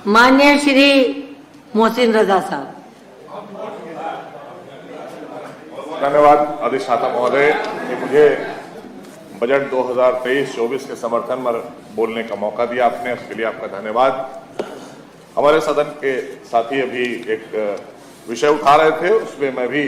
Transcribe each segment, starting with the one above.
माननीय श्री मोहसिन रजा साहब। धन्यवाद अधिष्ठाता महोदय कि मुझे बजट 2023-24 के समर्थन में बोलने का मौका दिया आपने, उसके लिए आपका धन्यवाद। हमारे सदन के साथी अभी एक विषय उठा रहे थे, उसमें मैं भी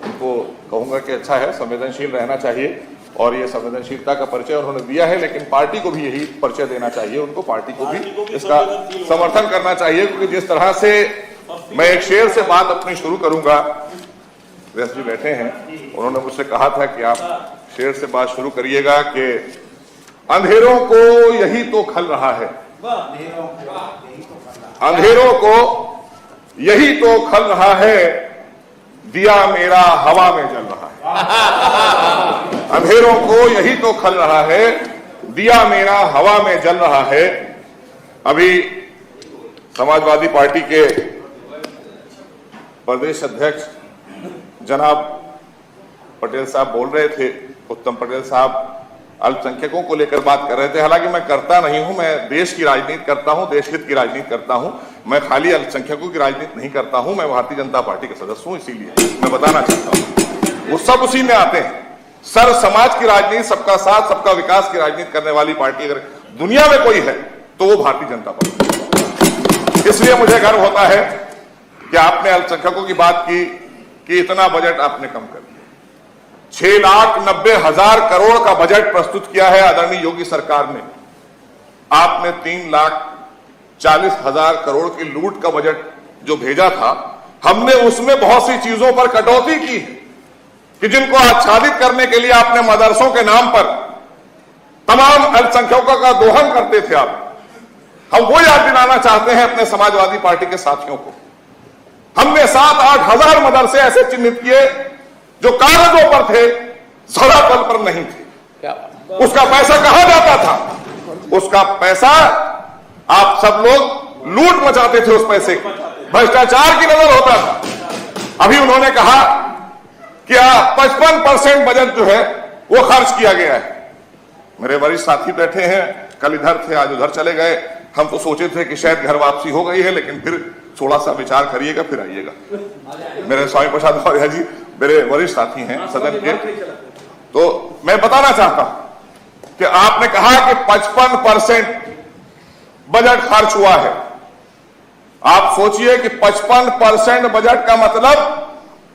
उनको कहूंगा कि अच्छा है, संवेदनशील रहना चाहिए और ये संवेदनशीलता का परिचय उन्होंने दिया है, लेकिन पार्टी को भी यही परिचय देना चाहिए, उनको पार्टी को भी इसका समर्थन करना चाहिए। क्योंकि जिस तरह से मैं एक शेर से बात अपनी शुरू करूंगा, व्यास जी बैठे हैं, उन्होंने मुझसे कहा था कि आप शेर से बात शुरू करिएगा कि अंधेरों को यही तो खल रहा है, अंधेरों को यही तो खल रहा है, दिया मेरा हवा में जल रहा है। अंधेरों को यही तो खल रहा है, दिया मेरा हवा में जल रहा है। अभी समाजवादी पार्टी के प्रदेश अध्यक्ष जनाब पटेल साहब बोल रहे थे, उत्तम पटेल साहब अल्पसंख्यकों को लेकर बात कर रहे थे। हालांकि मैं करता नहीं हूं, मैं देश की राजनीति करता हूं, देश हित की राजनीति करता हूं, मैं खाली अल्पसंख्यकों की राजनीति नहीं करता हूं, मैं भारतीय जनता पार्टी का सदस्य हूं, इसीलिए मैं बताना चाहता हूं वो सब उसी में आते हैं। सर समाज की राजनीति, सबका साथ सबका विकास की राजनीति करने वाली पार्टी अगर दुनिया में कोई है तो वो भारतीय जनता पार्टी। इसलिए मुझे गर्व होता है कि आपने अल्पसंख्यकों की बात की कि इतना बजट आपने कम कर दिया। 6,90,000 करोड़ का बजट प्रस्तुत किया है आदरणीय योगी सरकार ने। आपने 3,40,000 करोड़ की लूट का बजट जो भेजा था, हमने उसमें बहुत सी चीजों पर कटौती की कि जिनको आच्छादित करने के लिए आपने मदरसों के नाम पर तमाम अल्पसंख्यकों का दोहन करते थे आप। हम वो याद दिलाना चाहते हैं अपने समाजवादी पार्टी के साथियों को। हमने 7-8 हजार मदरसे ऐसे चिन्हित किए जो कागजों पर थे, धरातल पर नहीं थे। उसका पैसा कहां जाता था? उसका पैसा आप सब लोग लूट मचाते थे, उस पैसे की भ्रष्टाचार की नजर होता था। अभी उन्होंने कहा कि 55% बजट जो है वो खर्च किया गया है। मेरे वरिष्ठ साथी बैठे हैं, कल इधर थे, आज उधर चले गए। हम तो सोचे थे कि शायद घर वापसी हो गई है, लेकिन फिर थोड़ा सा विचार करिएगा फिर आइएगा। मेरे स्वामी प्रसाद मौर्य जी मेरे वरिष्ठ साथी हैं सदन के, तो मैं बताना चाहता हूं कि आपने कहा कि 55% बजट खर्च हुआ है। आप सोचिए कि 55% बजट का मतलब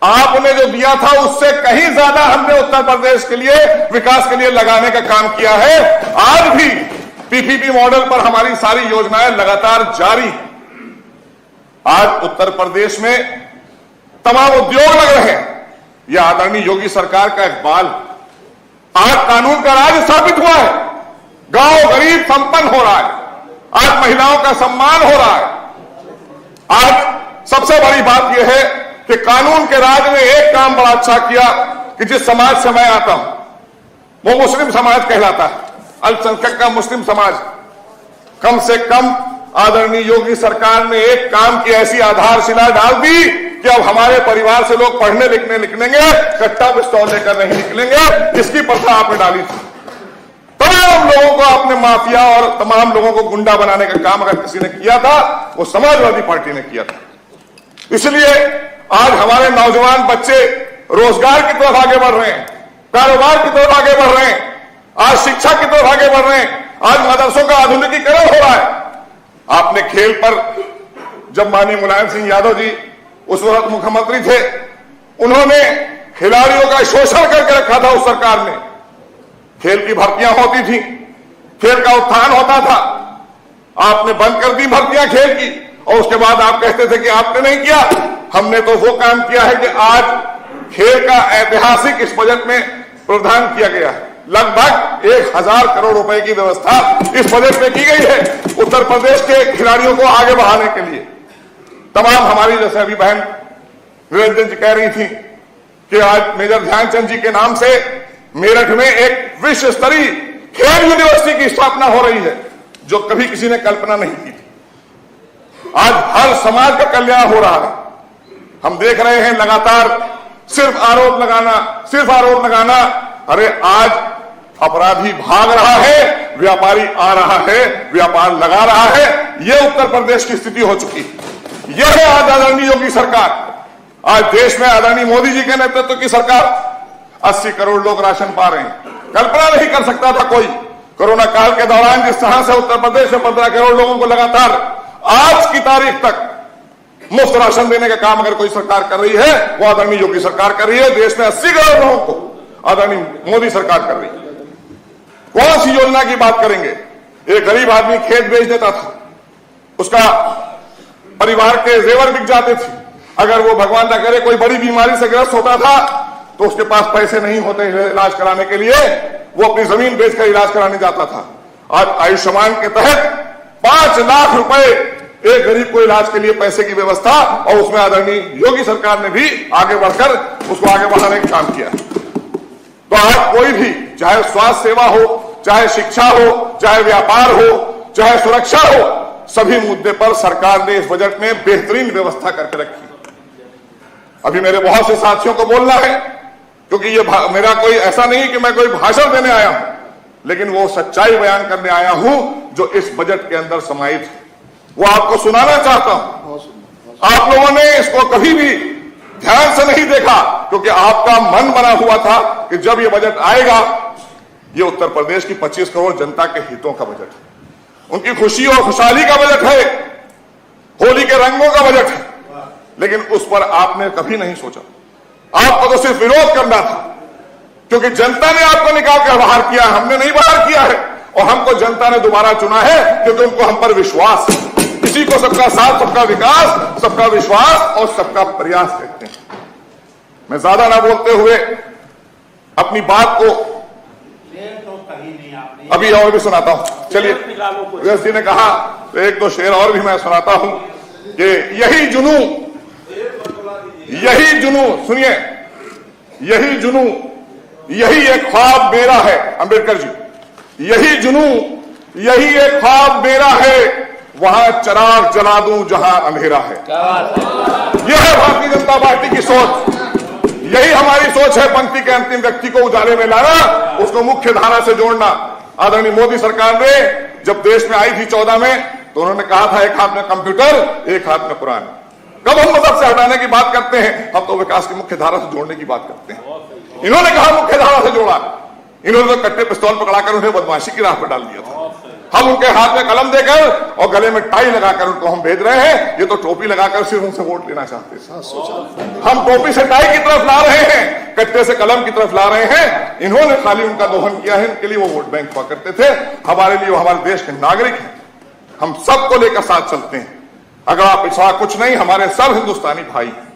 आपने जो दिया था उससे कहीं ज्यादा हमने उत्तर प्रदेश के लिए विकास के लिए लगाने का काम किया है। आज भी पीपीपी मॉडल पर हमारी सारी योजनाएं लगातार जारी हैं। आज उत्तर प्रदेश में तमाम उद्योग लग रहे हैं। यह आदरणीय योगी सरकार का इकबाल। आज कानून का राज स्थापित हुआ है, गांव गरीब संपन्न हो रहा है, आज महिलाओं का सम्मान हो रहा है। आज सबसे बड़ी बात यह है कि कानून के राज में एक काम बड़ा अच्छा किया कि जिस समाज से मैं आता हूं वो मुस्लिम समाज कहलाता है, अल्पसंख्यक का मुस्लिम समाज। कम से कम आदरणीय योगी सरकार ने एक काम की ऐसी आधारशिला डाल दी कि अब हमारे परिवार से लोग पढ़ने लिखने निकलेंगे, कट्टा पिस्तौल लेकर नहीं निकलेंगे। इसकी प्रथा आपने डाली थी। तमाम लोगों को आपने माफिया और तमाम लोगों को गुंडा बनाने का काम अगर किसी ने किया था वो समाजवादी पार्टी ने किया था। इसलिए आज हमारे नौजवान बच्चे रोजगार की तरफ आगे बढ़ रहे हैं, कारोबार की तरफ आगे बढ़ रहे हैं, आज शिक्षा की तरफ आगे बढ़ रहे हैं, आज मदरसों का आधुनिकीकरण हो रहा है। आपने खेल पर, जब माननीय मुलायम सिंह यादव जी उस वक्त मुख्यमंत्री थे, उन्होंने खिलाड़ियों का शोषण करके रखा था। उस सरकार ने खेल की भर्तियां होती थी, खेल का उत्थान होता था, आपने बंद कर दी भर्तियां खेल की, और उसके बाद आप कहते थे कि आपने नहीं किया। हमने तो वो काम किया है कि आज खेल का ऐतिहासिक इस बजट में प्रावधान किया गया है। लगभग 1,000 करोड़ रुपए की व्यवस्था इस बजट में की गई है उत्तर प्रदेश के खिलाड़ियों को आगे बढ़ाने के लिए। तमाम हमारी, जैसे अभी बहन निरंजन जी कह रही थी कि आज मेजर ध्यानचंद जी के नाम से मेरठ में एक विश्व स्तरीय खेल यूनिवर्सिटी की स्थापना हो रही है, जो कभी किसी ने कल्पना नहीं की थी। आज हर समाज का कल्याण हो रहा है। हम देख रहे हैं लगातार सिर्फ आरोप लगाना, सिर्फ आरोप लगाना। अरे आज अपराधी भाग रहा है, व्यापारी आ रहा है, व्यापार लगा रहा है। यह उत्तर प्रदेश की स्थिति हो चुकी है। यह है आज आदरणीय योगी सरकार। आज देश में आदरणीय मोदी जी के नेतृत्व की सरकार 80 करोड़ लोग राशन पा रहे हैं। कल्पना नहीं कर सकता था कोई कोरोना काल के दौरान जिस तरह से उत्तर प्रदेश में 15 करोड़ लोगों को लगातार आज की तारीख तक मुफ्त राशन देने का काम अगर कोई सरकार कर रही है, वो आदरणीय योगी सरकार कर रही है। देश में 80 करोड़ लोगों को आदरणीय मोदी सरकार कर रही है। कौन सी योजना की बात करेंगे? एक गरीब आदमी खेत बेच देता था, उसका परिवार के जेवर बिक जाते थे। अगर वो भगवान ना करे कोई बड़ी बीमारी से ग्रस्त होता था तो उसके पास पैसे नहीं होते इलाज कराने के लिए, वो अपनी जमीन बेचकर इलाज कराने जाता था। आज आयुष्मान के तहत 5 लाख रुपए एक गरीब को इलाज के लिए पैसे की व्यवस्था, और उसमें आदरणीय योगी सरकार ने भी आगे बढ़कर उसको आगे बढ़ाने का काम किया। तो आज कोई भी, चाहे स्वास्थ्य सेवा हो, चाहे शिक्षा हो, चाहे व्यापार हो, चाहे सुरक्षा हो, सभी मुद्दे पर सरकार ने इस बजट में बेहतरीन व्यवस्था करके रखी। अभी मेरे बहुत से साथियों को बोलना है, क्योंकि ये मेरा कोई ऐसा नहीं कि मैं कोई भाषण देने आया हूं, लेकिन वो सच्चाई बयान करने आया हूं जो इस बजट के अंदर समाहित है, वो आपको सुनाना चाहता हूं। आप लोगों ने इसको कभी भी ध्यान से नहीं देखा, क्योंकि आपका मन बना हुआ था कि जब ये बजट आएगा, ये उत्तर प्रदेश की 25 करोड़ जनता के हितों का बजट है, उनकी खुशी और खुशहाली का बजट है, होली के रंगों का बजट है। लेकिन उस पर आपने कभी नहीं सोचा। आपको तो सिर्फ विरोध करना था, क्योंकि जनता ने आपको निकाल कर बाहर किया, हमने नहीं बाहर किया है। और हमको जनता ने दोबारा चुना है क्योंकि उनको हम पर विश्वास है। इसी को सबका साथ, सबका विकास, सबका विश्वास और सबका प्रयास कहते हैं। मैं ज्यादा ना बोलते हुए अपनी बात को अभी और भी सुनाता हूं। चलिए, व्यास जी ने कहा तो एक दो शेर और भी मैं सुनाता हूं कि यही जुनू, सुनिए, यही जुनू, यही एक ख्वाब मेरा है। अंबेडकर जी, यही जुनू, यही एक ख्वाब मेरा है, वहां चिराग जला दूं जहां अंधेरा है। यह है भारतीय जनता पार्टी की सोच, यही हमारी सोच है। पंक्ति के अंतिम व्यक्ति को उजाले में लाना, उसको मुख्य धारा से जोड़ना। आदरणीय मोदी सरकार ने जब देश में आई थी 14 में, तो उन्होंने कहा था एक हाथ में कंप्यूटर, एक हाथ में कुरान। कब हम मजहब से हटाने की बात करते हैं, हम तो विकास की मुख्य धारा से जोड़ने की बात करते हैं। इन्होंने कहा मुख्य धारा से जोड़ा, इन्होंने तो कट्टे पिस्तौल पकड़ाकर उन्हें बदमाशी की राह पर डाल दिया था। हम उनके हाथ में कलम देकर और गले में टाई लगाकर उनको हम भेज रहे हैं, ये तो टोपी लगाकर सिर्फ उनसे वोट लेना चाहते हैं। हम टोपी से टाई की तरफ ला रहे हैं, कट्टे से कलम की तरफ ला रहे हैं। इन्होंने खाली उनका दोहन किया है, इनके लिए वो वोट बैंक हुआ करते थे। हमारे लिए वो हमारे देश के नागरिक हैं, हम सबको लेकर साथ चलते हैं। अगर आप पिछड़ा कुछ नहीं, हमारे सब हिंदुस्तानी भाई हैं,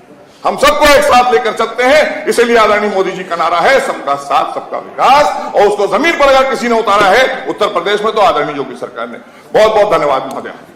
हम सबको एक साथ लेकर चलते हैं। इसलिए आदरणीय मोदी जी का नारा है सबका साथ, सबका विकास, और उसको जमीन पर अगर किसी ने उतारा है उत्तर प्रदेश में, तो आदरणीय योगी सरकार ने। बहुत बहुत धन्यवाद महोदय।